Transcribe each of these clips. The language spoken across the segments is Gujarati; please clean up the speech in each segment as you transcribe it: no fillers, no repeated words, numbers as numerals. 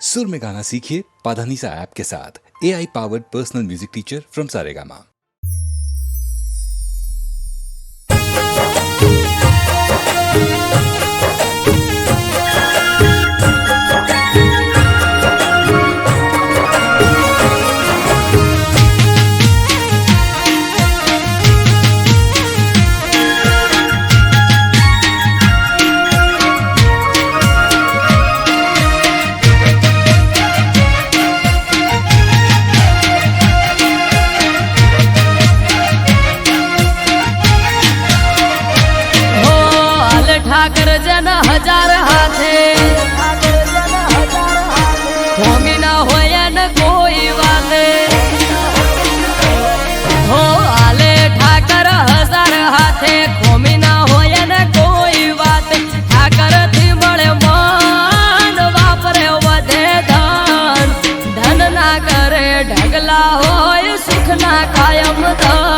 सुर में गाना सीखिए पाधानीसा ऐप के साथ। AI powered personal music teacher from Saregama. ठाकर जन हजार हाथे होमी ना होया न कोई वाले हो आले ठाकर हजार हाथे होमी ना होया न कोई बात ठाकर थी बड़े मान वापरे वधे धन धन ना करे ढगला होय सुख ना कायम धन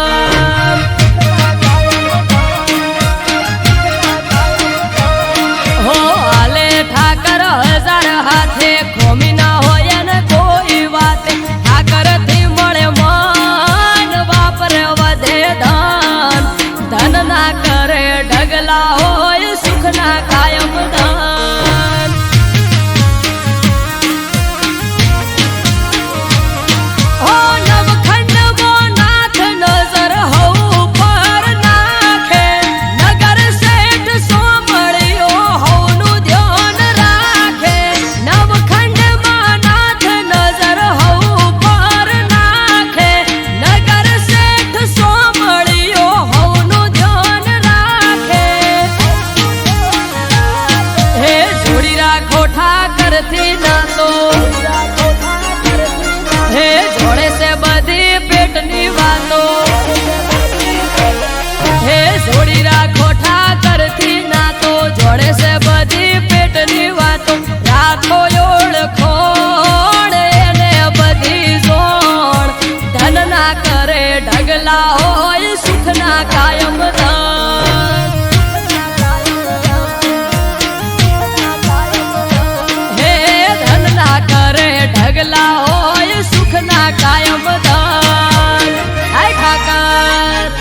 ठाकर हजार हाथे खोमी ना होया न कोई बात ठाकर थी मळे मान वापरे वधे धन धन ना करे ढगला होय सुख ना कायम धन हो नवखंड वो नाथ नजर हो पर नाखे नगर सेठ सोमड़ियो होनु थी ना तो हे जोड़े से बधी पेटनी वातो हे जोड़ी राखो ठाकर थी ना तो जोड़े से बधी पेटनी वातो राखो ओळखोण एने बधी जोण धन ना करे ढगला होय सुख ना कायम धन ढगला होय सुख ना कायम धन हाय ठाकर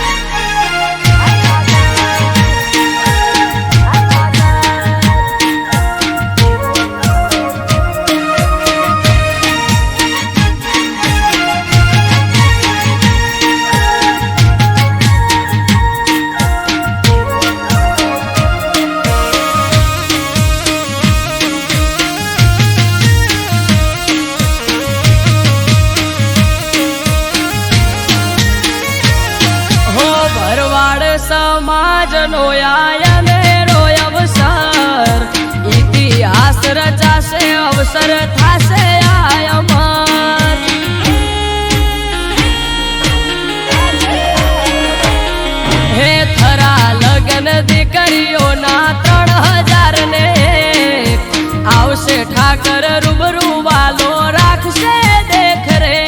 समाज नो आयन रो अवसर इतिहास रचासे अवसर थासे आयमन हे थरा लगन दीकरीओ ना 3000 ने आवशे ठाकर रूबरू वालो राखशे देख रे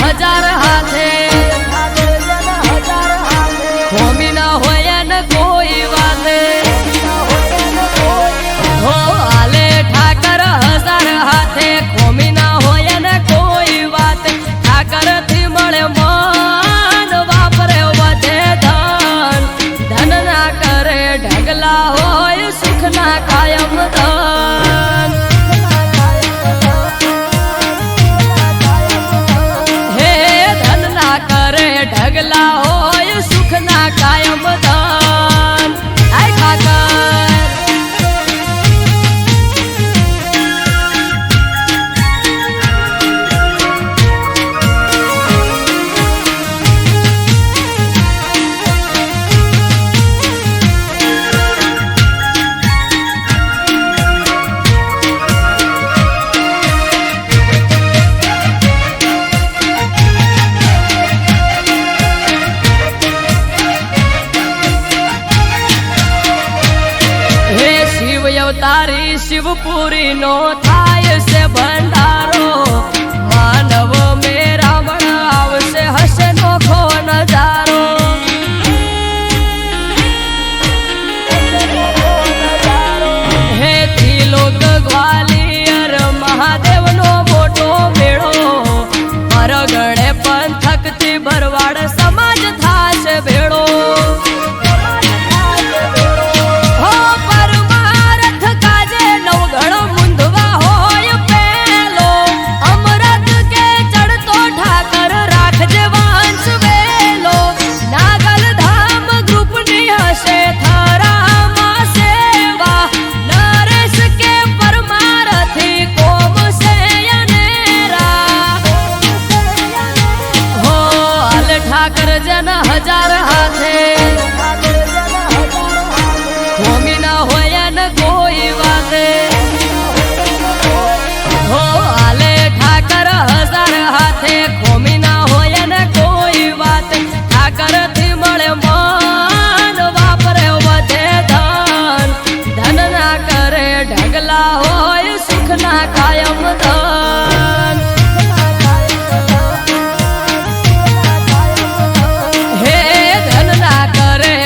हजार हाथे होमी ना होया न कोई वाले हो आले ठाकर हजार हाथे होमी ना होया न कोई बात ठाकर थी मळे मान वापरे वधे धन धन ना करे ढगला होय सुख ना कायम धन શિવપુરી નો થાય છે ભંડારો માનવ મેરામણ આવશે હશે નોખો નજારો હેથી લોક ગ્વાલિયર મહાદેવ નો મોટો મેળો મરગડે પંથક થી ભરવાડ સમાજ થાશે ભેળો હજાર હાથે હોમી ના હોય ને કોઈ વાતે હો હાલે ઠાકર હજાર હાથે હોમી ના હોય ને કોઈ વાત ઠાકર થી મળે મન વાપરે વધે ધન ધન ના કરે ઢગલા હોય સુખ ના કાયમ ધન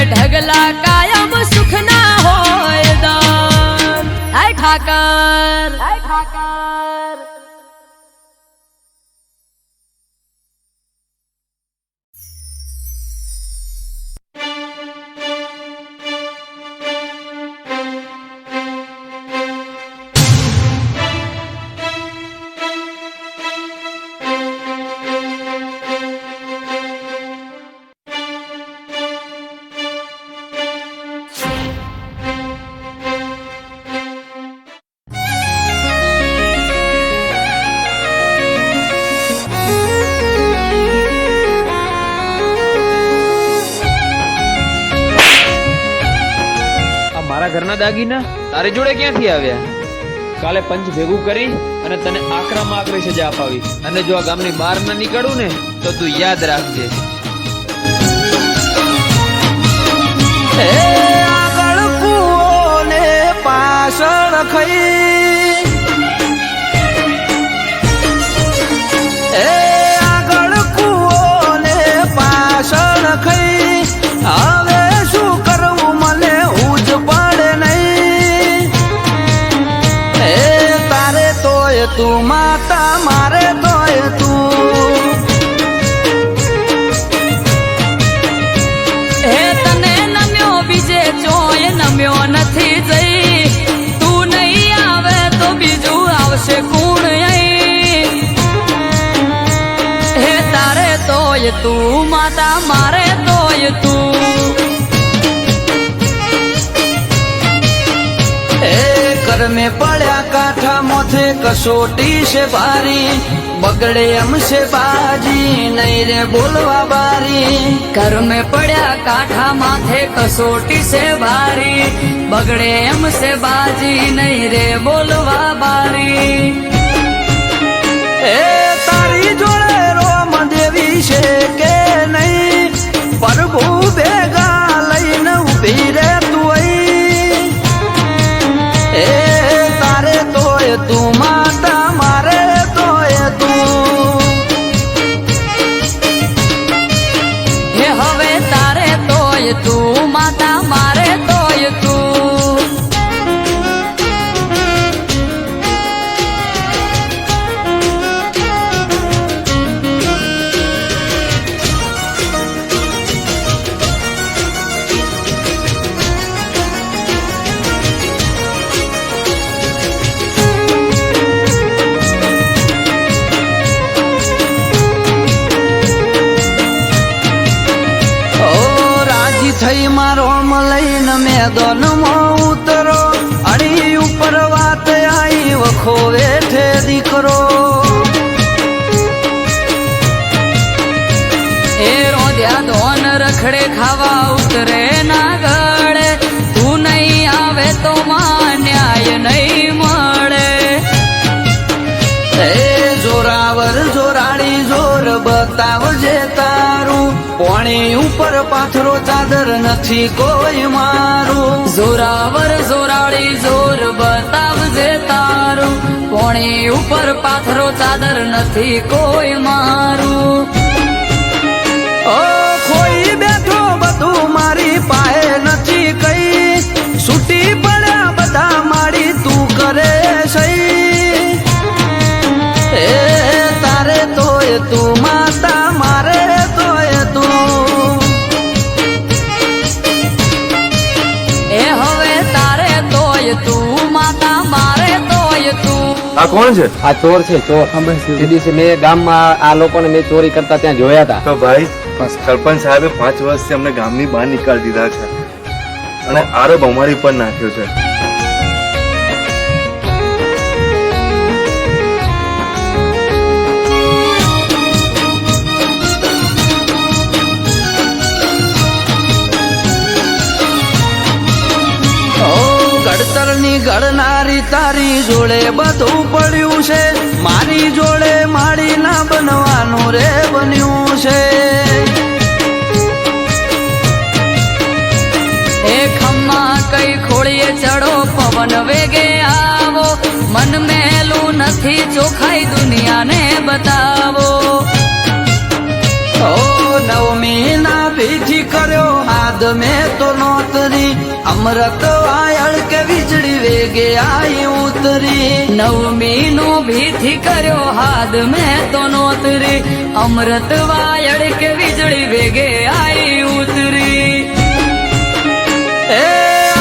ઢગલા કાયમ સુખ ના હોય દાન આય ઠાકર મારા ઘરના દાગીના તારી જોડે ક્યાંથી આવ્યા? કાલે પંચ ભેગું કરી અને તને આકરામાં આકરી સજા અપાવી અને જો આ ગામની બહાર ન નીકળું ને તો તું યાદ રાખજે. આગળ કૂવો ને પાછળ ખઈ આગળ કૂવો ને પાછળ ખઈ હવે શું કરવું મને ઉજ પડે નહીં તારે તોય તું માતા મારે તોય તું નમ્યો નથી જઈ તું નહીં આવે તો બીજું આવશે કોણ હે તારે તોય તું માતા મારે તોય તું કર में પડ્યા કાંઠા મોથે કસોટી છે ભારી બગડે हमसे बाजी नहीं रे बोलवा बारी कर में पड़ा काठा माथे कसोटी से भारी बगड़े हमसे बाजी नहीं रे बोलवा बारी तारी जोड़े रोम देवी છે કે નહીં प्रभु भेगा લઈને ઉભી રે તું તારે તોય તું માતા મારે તોય તું હવે તારે તોય તું માતા મારે તોય તું થઈ મારો લઈને મેદાનમાં ઉતરો અડી ઉપર વાત આવી વખો વેઠે દીકરો એ રોધ્યા ધોન રખડે ખાવા ઉતરે ના ગળે તું નહીં આવે તો માં ન્યાય નહીં મળે એ જોરાવર જોરાડી જોર બતાવજે તારું પોણી ઉપર પાથરો ચાદર નથી કોઈ મારું જોરાવર જોરાળી જોર બતાવજે તારું પોણી ઉપર પાથરો ચાદર નથી કોઈ મારું ઓ ખોઈ બેઠો બધું મારી પાસે નથી કઈ છૂટી પડ્યા બધા મારી તું કરે સહી એ તારે તોય તું માતા મારે તોય તું એ હવે તારે તોય તું માતા મારે તોય તું આ કોણ છે? આ ચોર છે ચોર તે દિવસે મેં ગામમાં આ લોકોને મેં ચોરી કરતા ત્યાં જોયા હતા. તો ભાઈ સરપંચ સાહેબે 5 વર્ષથી અમને ગામની બહાર નીકાળી દીધા છે અને આરોપ અમારી પર નાખ્યો છે. ઘડતરની ઘડનારી તારી જોડે બધું પડ્યું છે મારી જોડે માળી ના બનવાનું રે બન્યું છે એ ખમ્મા કઈ ખોળીએ ચડો પવન વેગે આવો મન મેલું નથી ચોખાઈ દુનિયાને બતાવો ઓ નવમી ના ભીથી કર્યો હાથ મેં તો નોતરી અમૃત વાયળ કે વીજળી વેગે આઈ ઉતરી નવમી નો ભીથી કર્યો હાથ મેં તો નોતરી અમૃત વાયળ કે વીજળી વેગે આઈ ઉતરી એ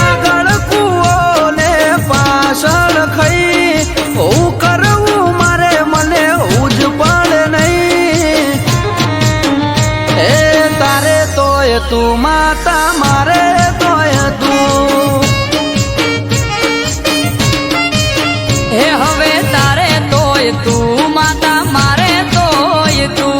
આગળ કૂવો ને પાછળ ખઈ હું કરવું મારે મને ઉજ પડે નહીં એ તારે તોય તું માતા મારે તોય તું હે હવે તારે તોય તું માતા મારે તોય તું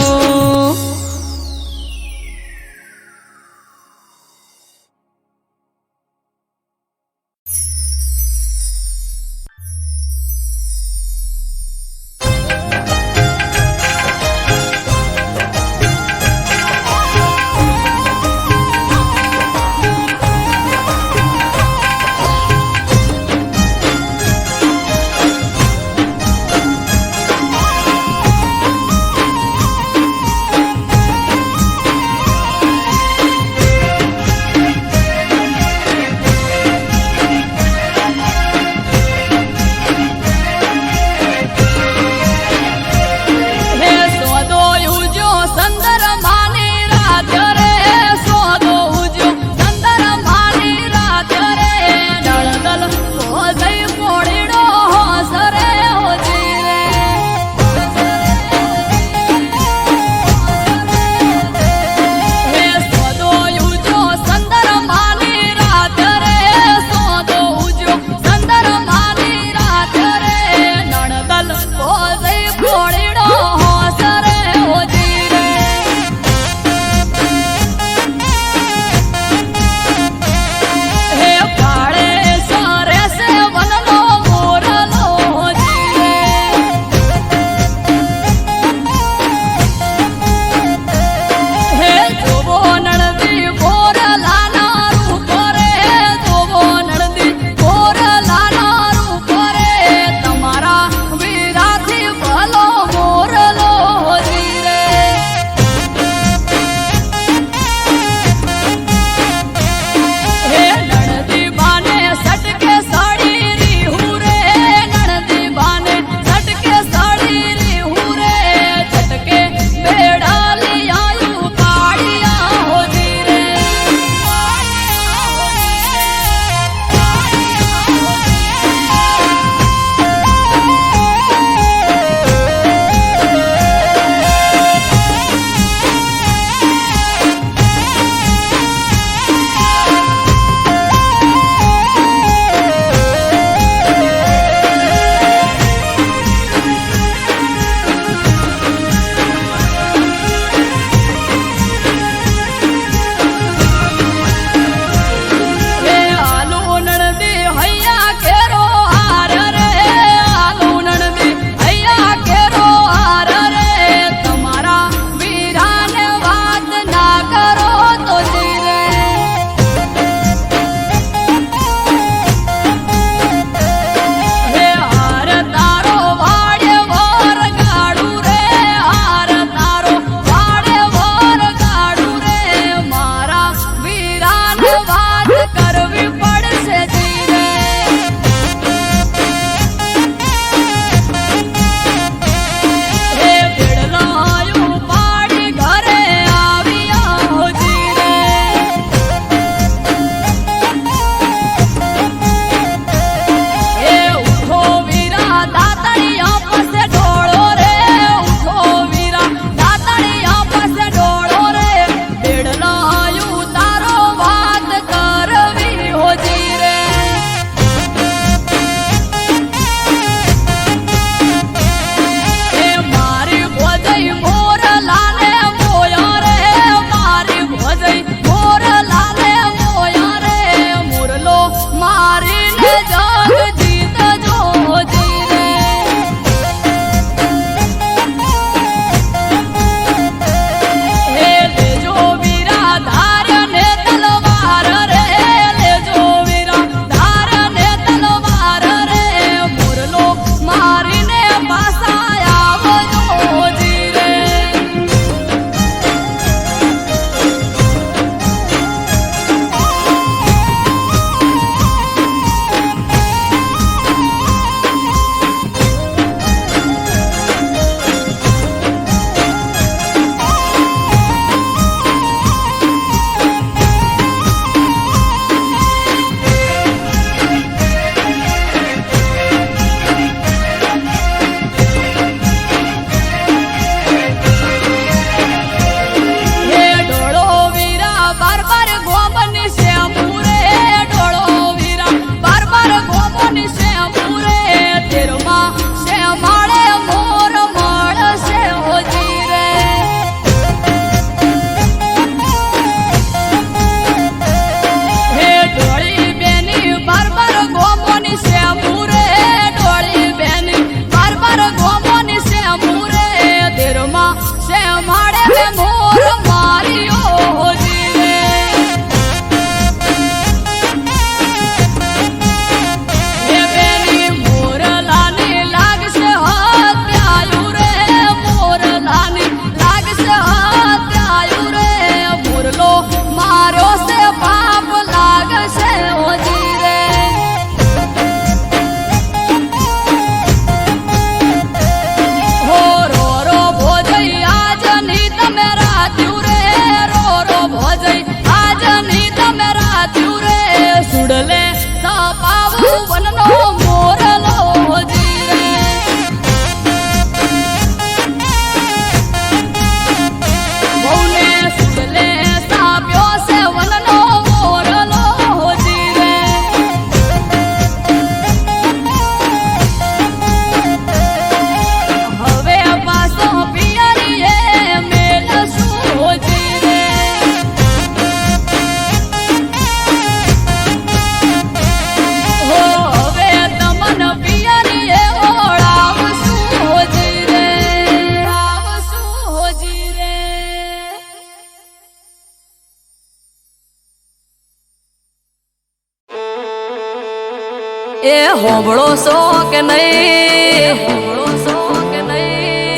હોબળો સો કે નહીં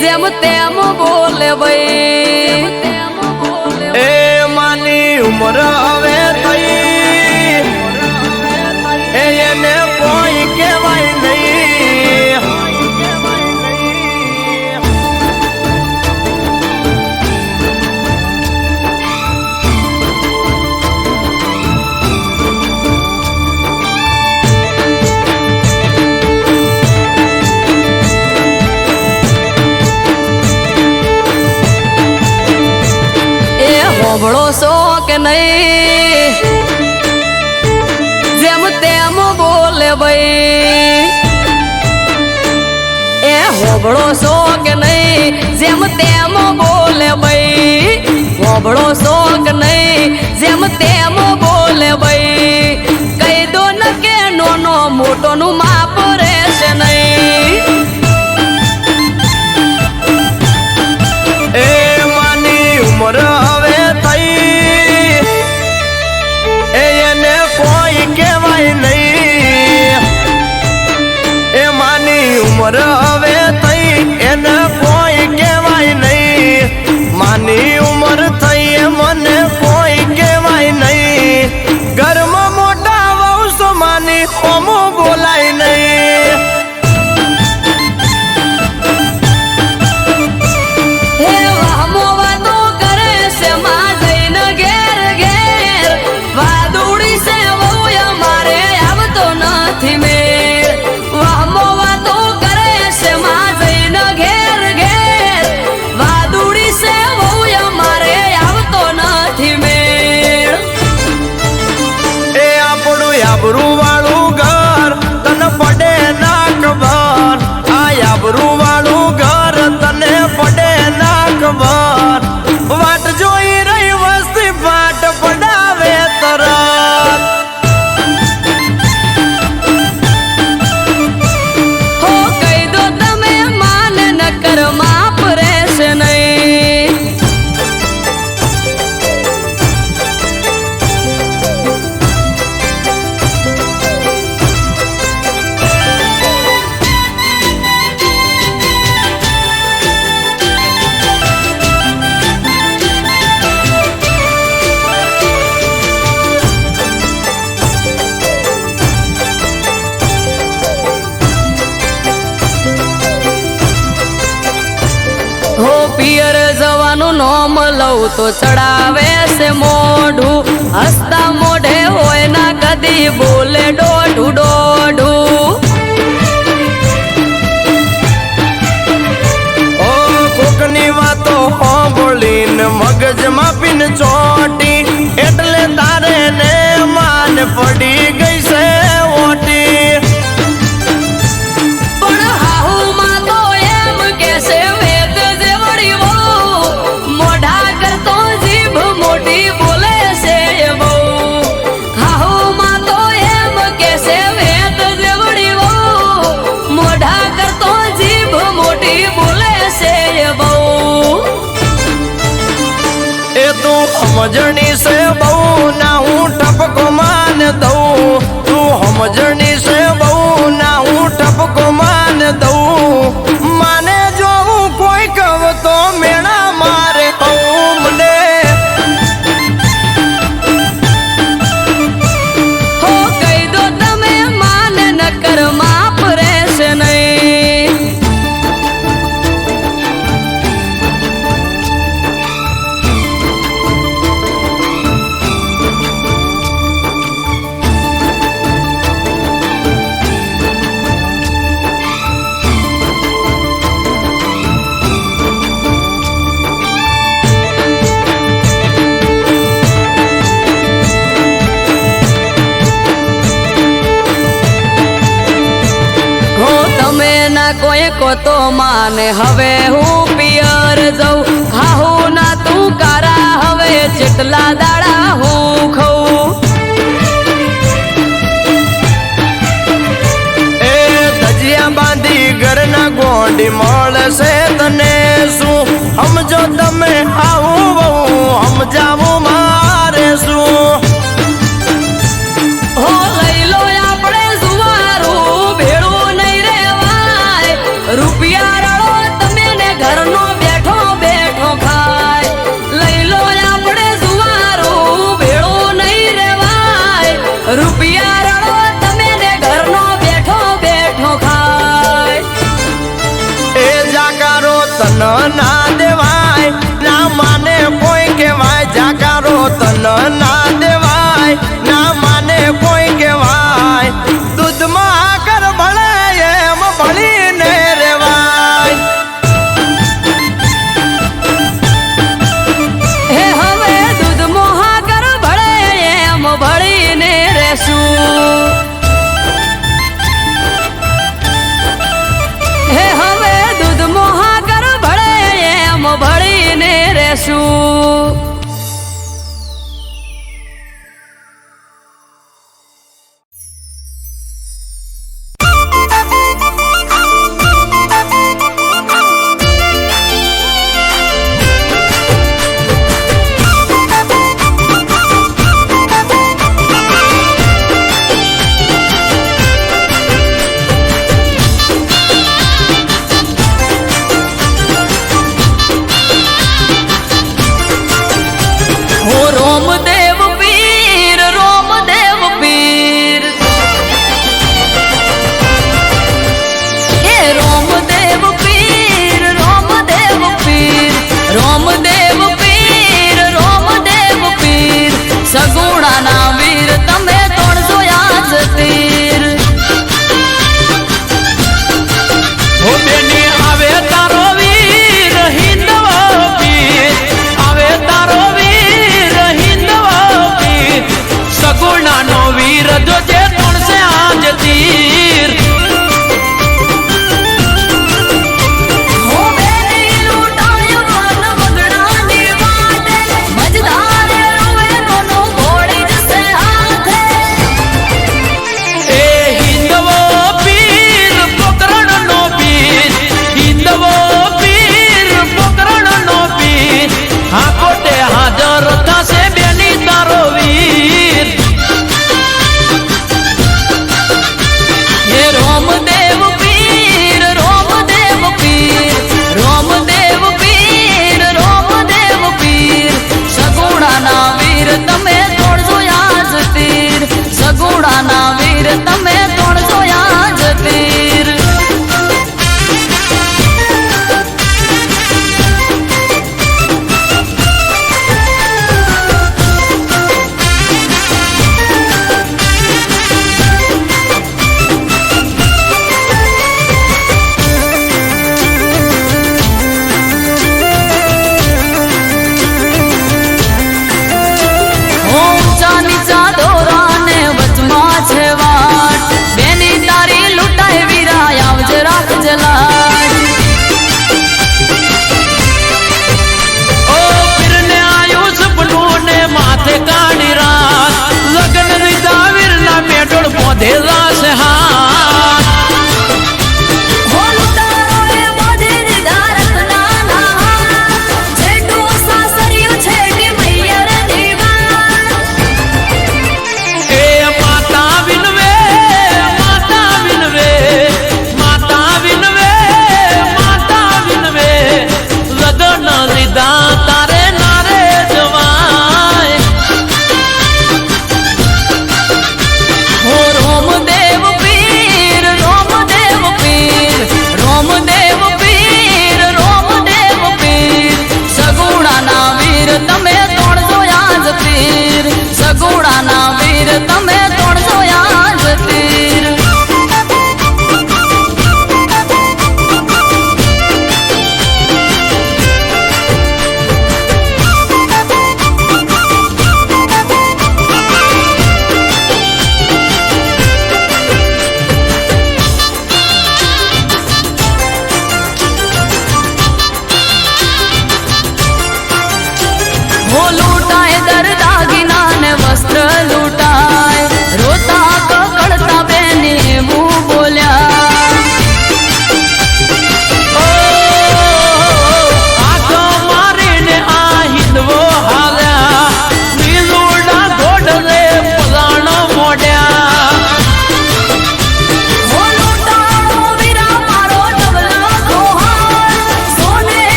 જેમ તેમ બોલે ભાઈ એ માની ઉમર હવે થઈ એને કોઈ કહેવાય નહીં હોબળો સો કે નહીં જેમ તેમ બોલે ભાઈ એ હોબળો સો કે નહીં જેમ તેમ બોલે ભાઈ હોબળો સો કે નહીં જેમ તેમ બોલે ભાઈ કહી દો ન કે નોનો મોટો નું માપ રહેશે નહીં એ માની ઉમર હવે થઈ એને કોઈ કહેવાય નહીં એ માની ઉમર હવે થઈ એને કોઈ કહેવાય નહીં માની ઉમર થઈ મને કોઈ કહેવાય નહીં ઘરમાં મોટા વંશ માની ઓમો બોલાય નહીં હે વાહમો વાતો કરે છે માં જઈને ઘેર ઘેર વાદુડી છે વહુ અમારે આવતો નથી મેર વાહમો વાતો કરે છે માં જઈને ઘેર ઘેર વાદુડી છે વહુ અમારે આવતો નથી મેર એ આપણું આબરૂ વાળું ઘર તને પડે ના ખબર આ આબરૂ વાળું ઘર તને પડે ના ખબર વાટ જોઈ રહી વસ્તી પાટ પડાવે તરત હો કહી દો તમે માને નકર માપ રહેશે નહીં હો પિયર જવાનું નોમ લઉં તો ચડાવે છે મોઢું હસતા મોઢે હોય ના કદી બોલે દોઢું દોઢું ઓ કોકની વાતો સાંભળીને મગજમાં પીન ચોટી એટલે તારે ને માન પડી ગઈ છે ઓટી પણ હાહુમાં તો એમ કે છે વેદ જેવડી વહુ મોઢા કરતો જીભ મોટી બોલે છે બહુ હાહુમાં તો એમ કે છે વેદ જેવડી વહુ મોઢા કરતો જીભ મોટી બોલે છે બહુ એ તું સમજણી છે બહુ ના હું ટપકો માન દઉં તું સમજણી છે બહુ ના હું ટપકો માન દઉં માને જો હું કોઈ કહું તો મેણા મારે કહું મને હો કહી દો તમે માને નકર માપ રહેશે નહીં હો તમે ના કોઈ કો તો માને હવે હું પિયર જઉં હાહુ ના તું કારા હવે જેટલા દાડા હું ખઉં એ ધજિયા બાંધી ઘરના ગોંડી મળશે તને શું સમજો તમે આવું બહુ સમજાવું મારે શું હો લઈ લો આપણે સુવારું ના દેવાય ના માને કોઈ કહેવાય જાકારો તન ના દેવાય ના માને કોઈ કહેવાય દૂધમાં આકર ભળે એમ ભળીને રેવાય હે હવે દૂધ મોહાગર ભળે એમ ભળીને રેશું હે હવે દૂધ મોહાગર ભળે એમ ભળીને રેશું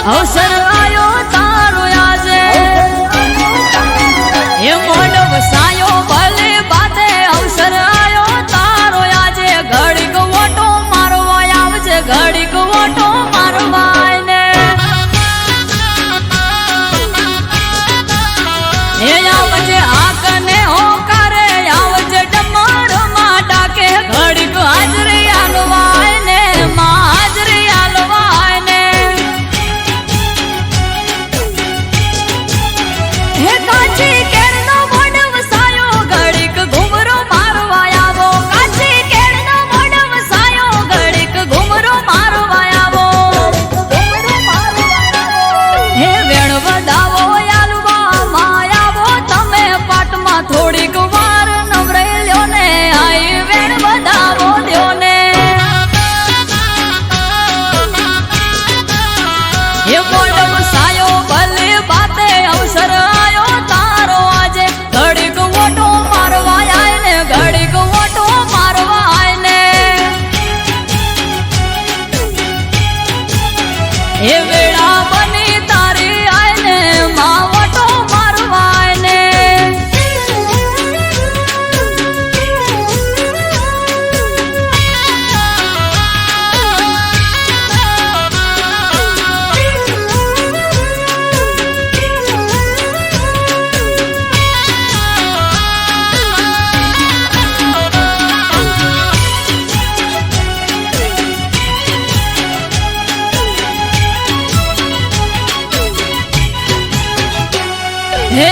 અવસર આયો તારો આજે એ મોઢ વસાયો ભલે બાતે અવસર આયો તારો આજે ઘડીક ઓટો મારવા આવજે ઘડીક ઓટો મારવા ને એ આવજે આકને હોકારે આવજે ડમરમાં ડાકે ઘડીક હાજરી આલવાય ને માં હાજરી આલવાય ને હે કાચી કેળનો મોઢ વસાયો ઘડીક ઘુમરો મારવા આવો કાચી કેળનો મોઢ વસાયો ઘડીક ઘુમરો મારવા આવો હે વેણ વધાવો આલવા માં આવો તમે પાટમાં થોડીક વાર નવરાઈ લ્યો ને આઈ વેણ વધાવો દ્યો ને એ મોઢ વસાયો ભલે બાતે અવસર આયો તારો આજે ઘડીક ઓટો મારવા આય ને ઘડીક ઓટો મારવા આય ને એ વેળા બની તારી આય ને માં ઓટો મારવા આય ને હે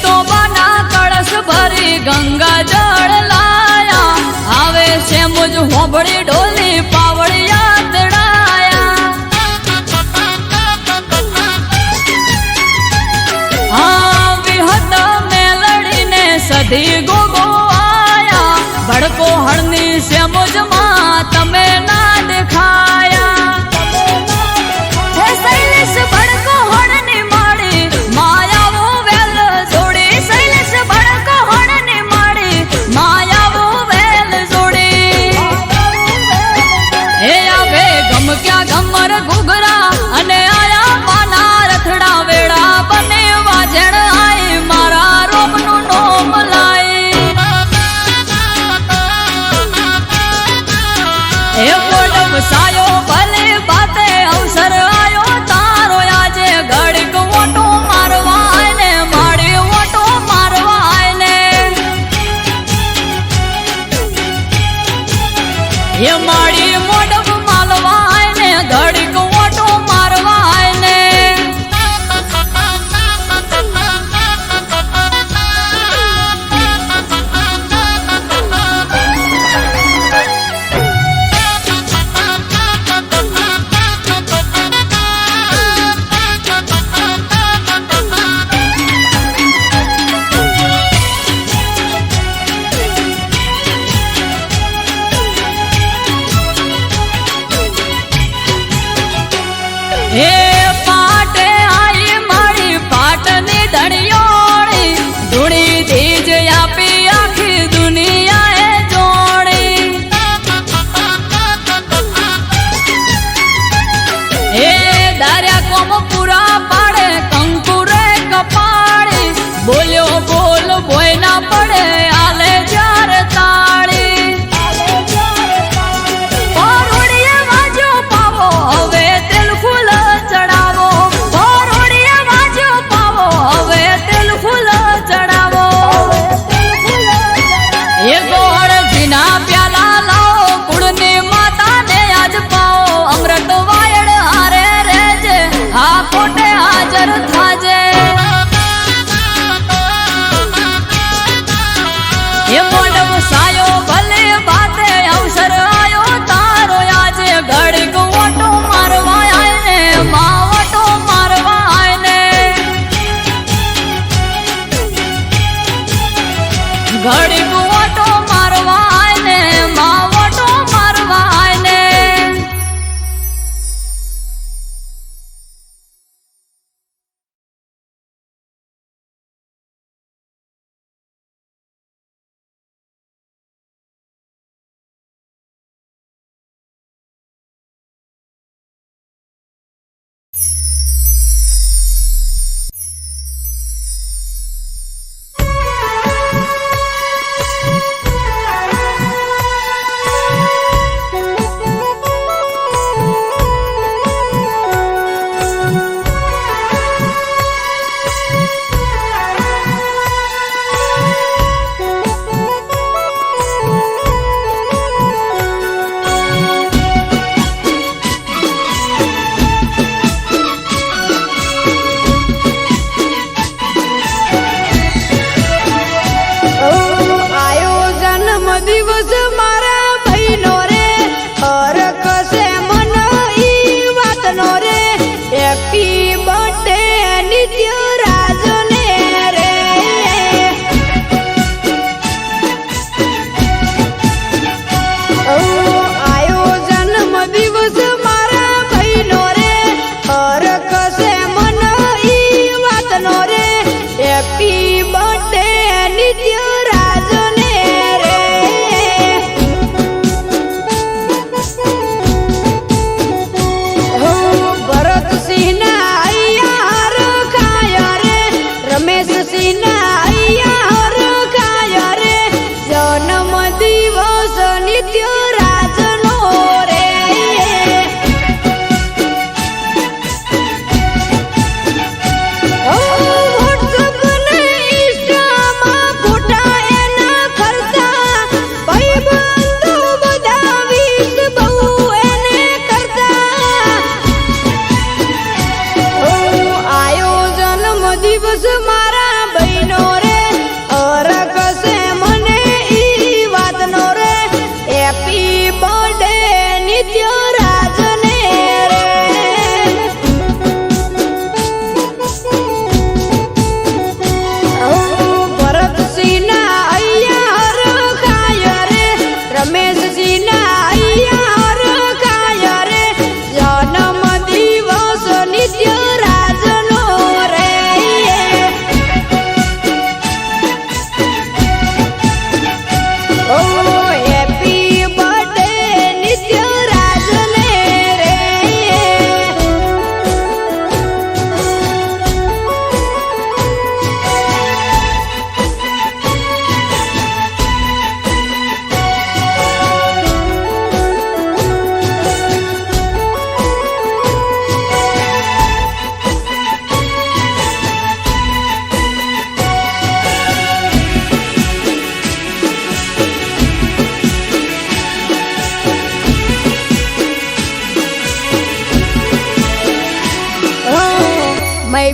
તો બના કળશ ભરી ગંગા જળ લાયા આવે છે મુજ હોબળી ઢોલી પાવડી યાદડાયા હા વિહત મેલડીને સધી ગોગો આયા ભડકો હળની છે મુજમાં તમે ના દેખાયા હે શૈલેષ ભડકો હળની માડી માયાવો વેલ જોડી શૈલેષ ભડકો હળની માડી માયાવો વેલ જોડી હે આવે ગમ ક્યાં ગમર ઘુઘરા અને આયા પાના રથડા વેળા બને વાજણ આઈ મારા રોમનું નોમ લાઈ હે મોઢ વસાયો ભલે બાતે અવસર આયો તારો આજે ઘડીક ઓટો મારવા આય ને માડી ઓટો મારવા આય ને એ માડી મોઢ માલવા આય ને ઘડીક ઓટો મારવા આય ને હે પાટે આઈ મારી પાટની ધણિયોળી ધૂણી ધીજ આપી આખી દુનિયાએ જોડી હે દાર્યા કોમ પૂરા પાડે કંકુરે કપાળી બોલ્યો બોલ ભોય ના પડે આલે જ્યારે તાળી પરોડીએ વાજ્યો પાવો હવે તેલ ફૂલ ચડાવો પરોડીએ વાજ્યો પાવો હવે તેલ ફૂલ ચડાવો એ ગોળ જીના પ્યાલા લાવો કુળની માતાને આજ પાવો અમૃત વાયડ હારે રેજે આ કોટે હાજર થાજે એ મોઢ વસાયો ભલે બાતે અવસર આયો તારો આજે ઘડીક ઓટો મારવા આય ને માં ઓટો મારવા આય ને ઘડીક ઓટો મારવા આય ને માં ઓટો મારવા આય ને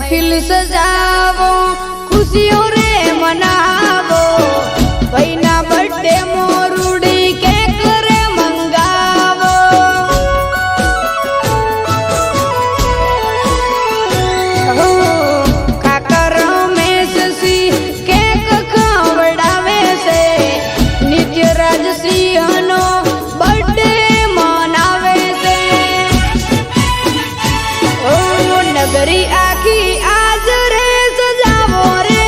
महफिल सजावो खुशियों रे मनावो भाईना बर्थडे मोरुड़ी केक रे मंगावो काका रमेश सी केक खवड़ावे से नित्य राज सिंह नो बर्थडे मनावे से नगरी आखी आज रे सजावो रे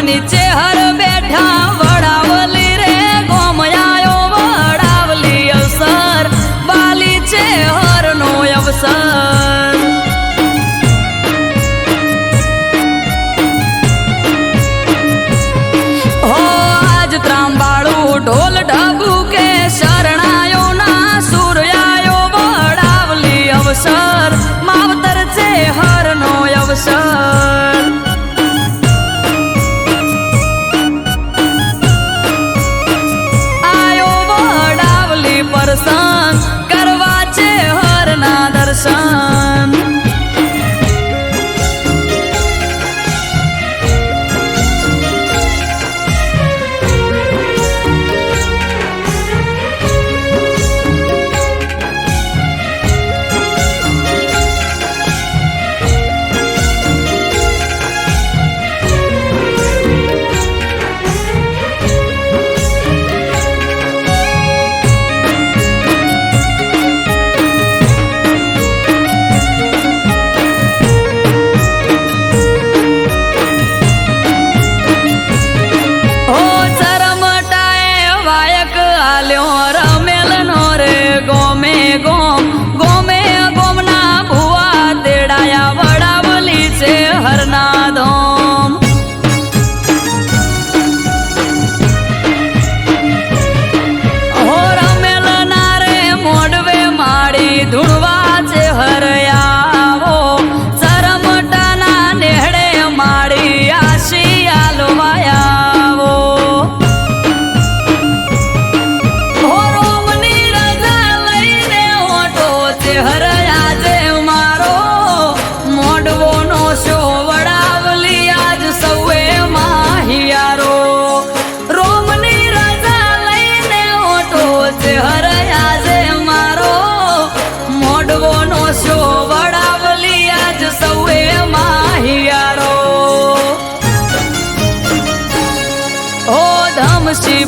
નીચે હર બેઠા વડાવલી રે ગોમયાયો વડાવલી અવસર બાલી છે હરનો અવસર હો આજ ત્રાંબાળું ઢોલ ઢબુ કે શરણાયો ના સૂર્યાયો વડાવલી અવસર માવતર છે હરનો અવસર આયો વડાવલી પરસન કરવા છે હરના દર્શન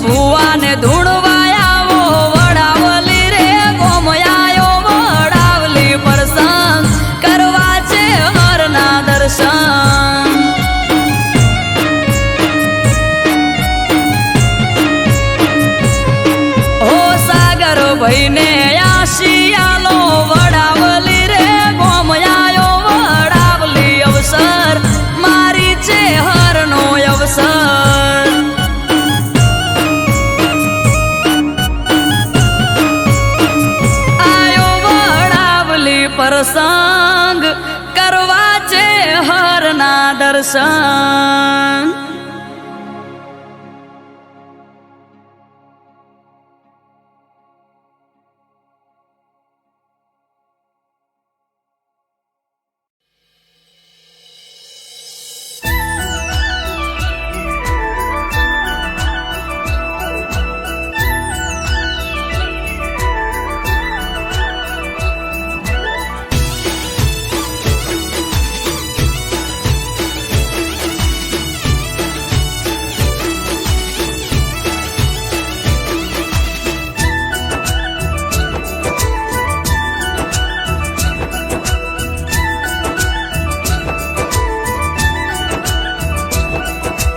ભુવાને ધૂણવાયાવો વડાવલી રે ગોમયાયો વડાવલી પ્રસંગ કરવા છે હરના દર્શન ઓ સાગર ભાઈને આશિયાલો વડાવલી રે ગોમયાયો વડાવલી અવસર મારી છે હરનો અવસર પ્રસંગ કરવા છે હરના દર્શન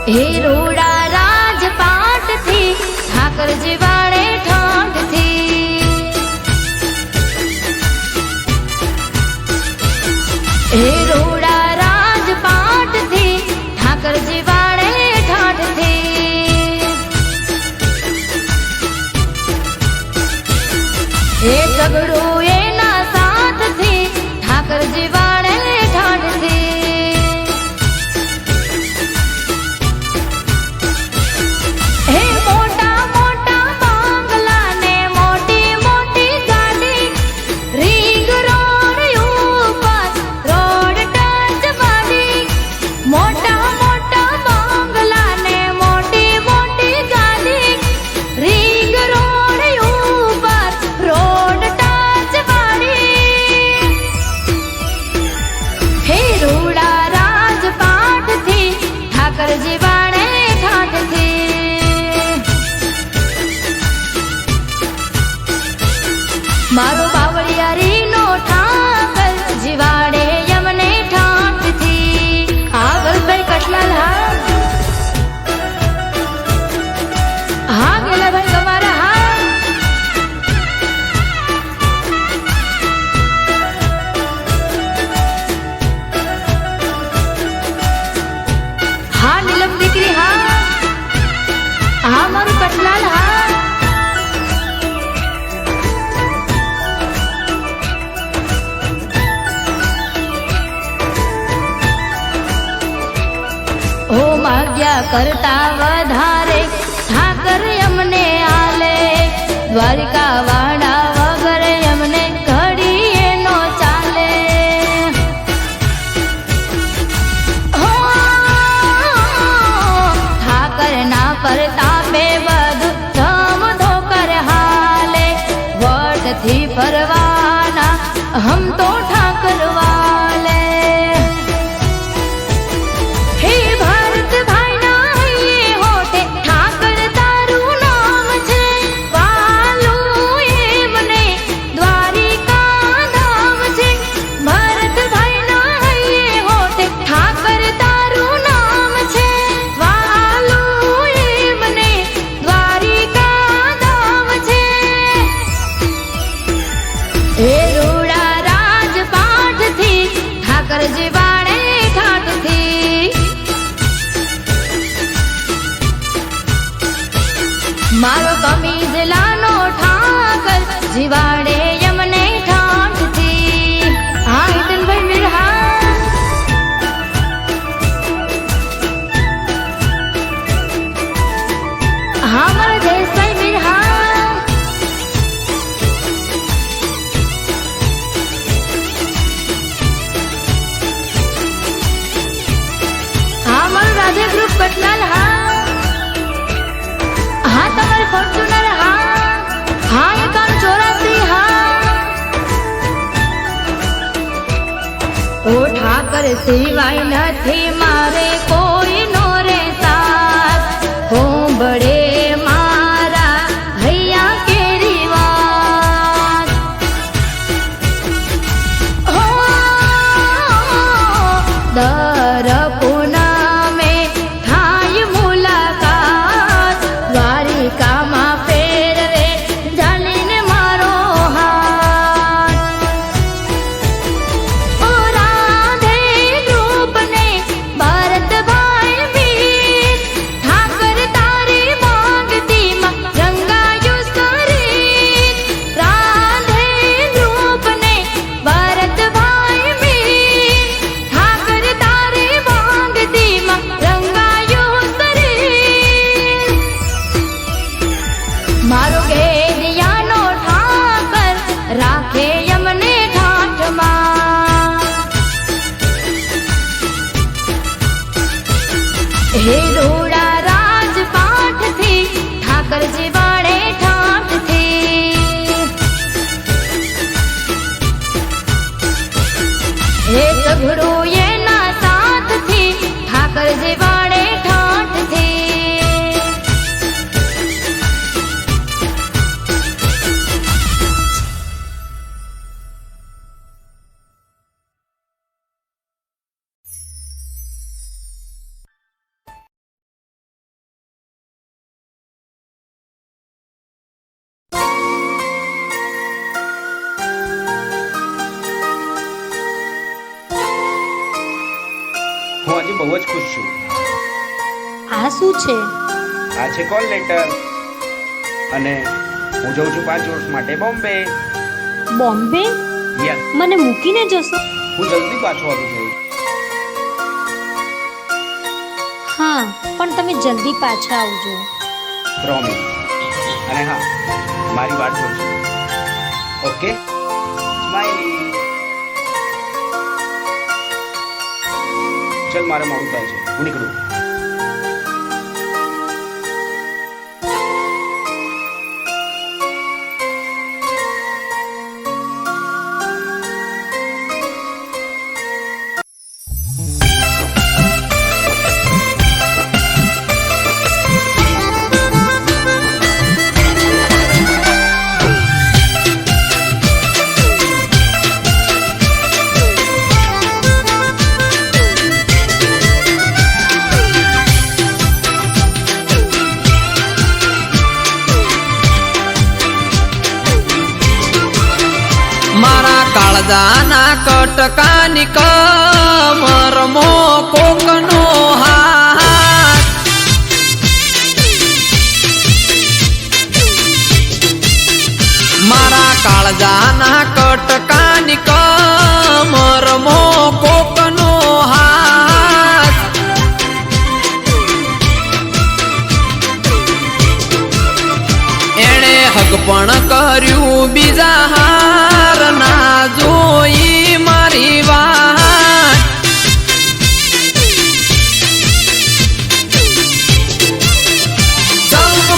હે રોડા રાજપાટ થી ઠાકરજી વાળે ઠાઠ થી હે રોડા રાજપાટ થી ઠાકરજી વાળે ઠાઠ થી હે સગડું એના સાથ થી ઠાકરજી વાળે ઠાઠ થી હે મોટા મોટા કરતા વધારે ઠાકર અમને આલે દ્વારિકા વાળા વગર અમને ઘડીએ નો ચાલે હો ઠાકર ના પરતાપે બધું ધમધો કર હાલે વટથી ફરવાના હમ તો ઠાકર વાલે હે ભારત ભાઈ ના ये होठे ઠાકર તારું નામ છે વાલું એમને દ્વારિકા ધામ છે ભારત ભાઈ ના ये होठे ઠાકર તારું નામ છે વાલું એમને દ્વારિકા ધામ છે હે રૂડા રાજપાઠથી ઠાકરજી વાળે ઠાઠથી મારો કમીજ લાનો ઠાકર જીવાડે યમને ઠાઠથી હા હિતનભાઈ મિરહા હા મારા જયેશભાઈ મિરહા હા મારું રાધે ગ્રુપ કટલાલ હા હા તમારે ફોર્ચ્યુનર હા હા 5184 હા ઓ ઠાકર સિવાય નથી મારે કોઈ નો રે સાથ હોંભળે મારા હૈયા કેરી વાત હો દર પૂનમે થાય મુલાકાત દ્વારિકામાં ફેરવે જાણીને મારો હાથ ઓ રાધે ગ્રુપને ભરતભાઈ વીર ઠાકર તારી માંગતીમાં રંગાયું શરીર રાધે ગ્રુપને ભરતભાઈ વીર ઠાકર તારી માંગતીમાં રંગાયું શરીર મારો કેડિયાનો ઠાકર રાખે અમને ઠાઠમાં હે રૂડા રાજપાઠથી ઠાકરજી વાળે ઠાઠથી હે સઘળો એના સાથથી ઠાકરજી વાળે ઠાઠથી હું આજે બહુ જ ખુશ છું. આ શું છે આ છે કોલ લેટર અને હું જઉં છું 5 વર્ષ માટે બોમ્બે. બોમ્બે યસ, મને મૂકીને જશો હું જલ્દી પાછો આવી જઈશ. હા પણ તમે જલ્દી પાછા આવજો પ્રોમિસ. અને હા, મારી વાત જોજો. Okay, smiley. ચલ, મારે મોડું થાય છે, હું નીકળું. મારા કાળજાના કટકાની કમરમો કોકનો હાથ મારા કાળજાના કટકાની કમરમો કોકનો હાથ હક પણ કર્યું બીજા હાર ના જોઈ મારી વાત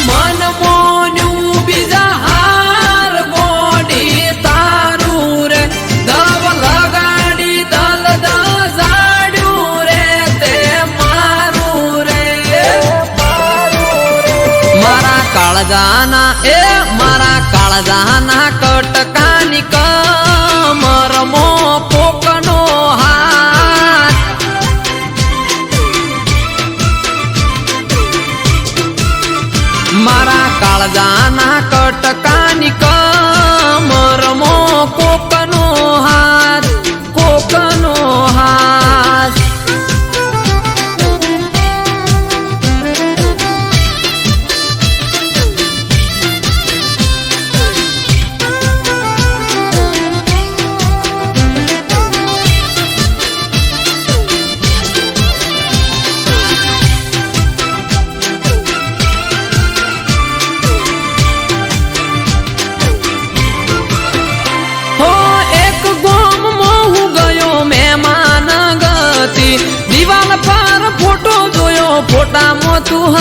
મન મોન્યું બીજા હાર ગોડી તારું રે દવ લગાડી દલ દજાડ્યું રે તે મારું રે મારા કાળજાના કટકાની કમર મો પોકનો હાથ મારા કાળજાના કટકાની કમર મો કોકનો હાથ દિવાલ પર ફોટો જોયો ફોટામાં તું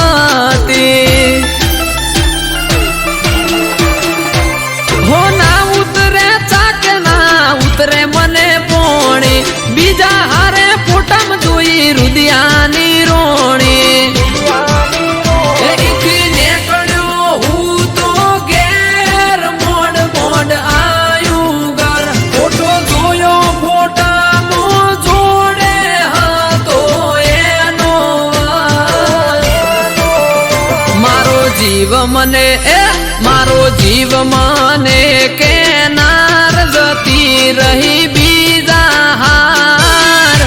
હતી હો ના ઉતરે ચાકે ના ઉતરે મને પોણી બીજા હારે ફોટામાં જોઈ રુદિયાની રોણી નીકળ્યો હું તો ઘેર મોડ આયું ઘર ફોટો જોયો ફોટાનો જોડે હતો એનો મારો જીવ મને કેનાર જતી રહી બીજા હાર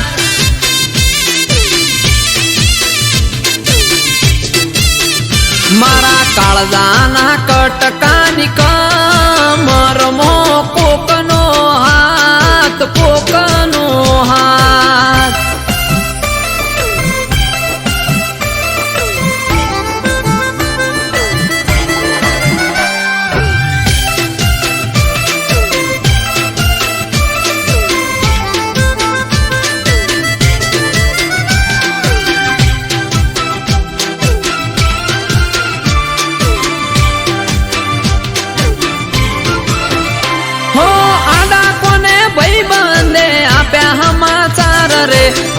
મારા કાળજાના કટકાની કમર મો કોકનો હાથ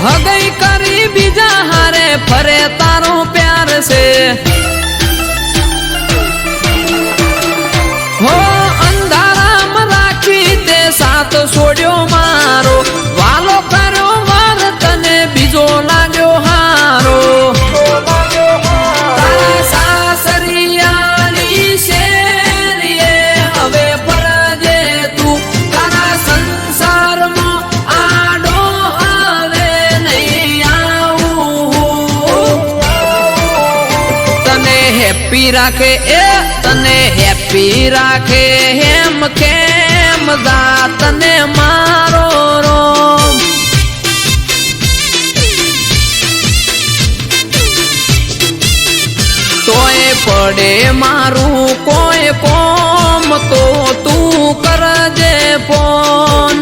હગઈ કરી બીજા હારે ફરે તારો પ્યાર છે હો અંધારામાં રાખી તે સાથ છોડ્યો મારો વાલો કર્યો વાર તને બીજો લાગ્યો હારો તારા સાસરિયાની શેરીએ હવે ફરજે તું તારા સંસારમાં આડો હવે નહીં આવું તને હેપી રાખે હેમ કેમ દા તને મારો રોમ તોય પડે મારું કોઈ કોમ તો તું કરજે ફોન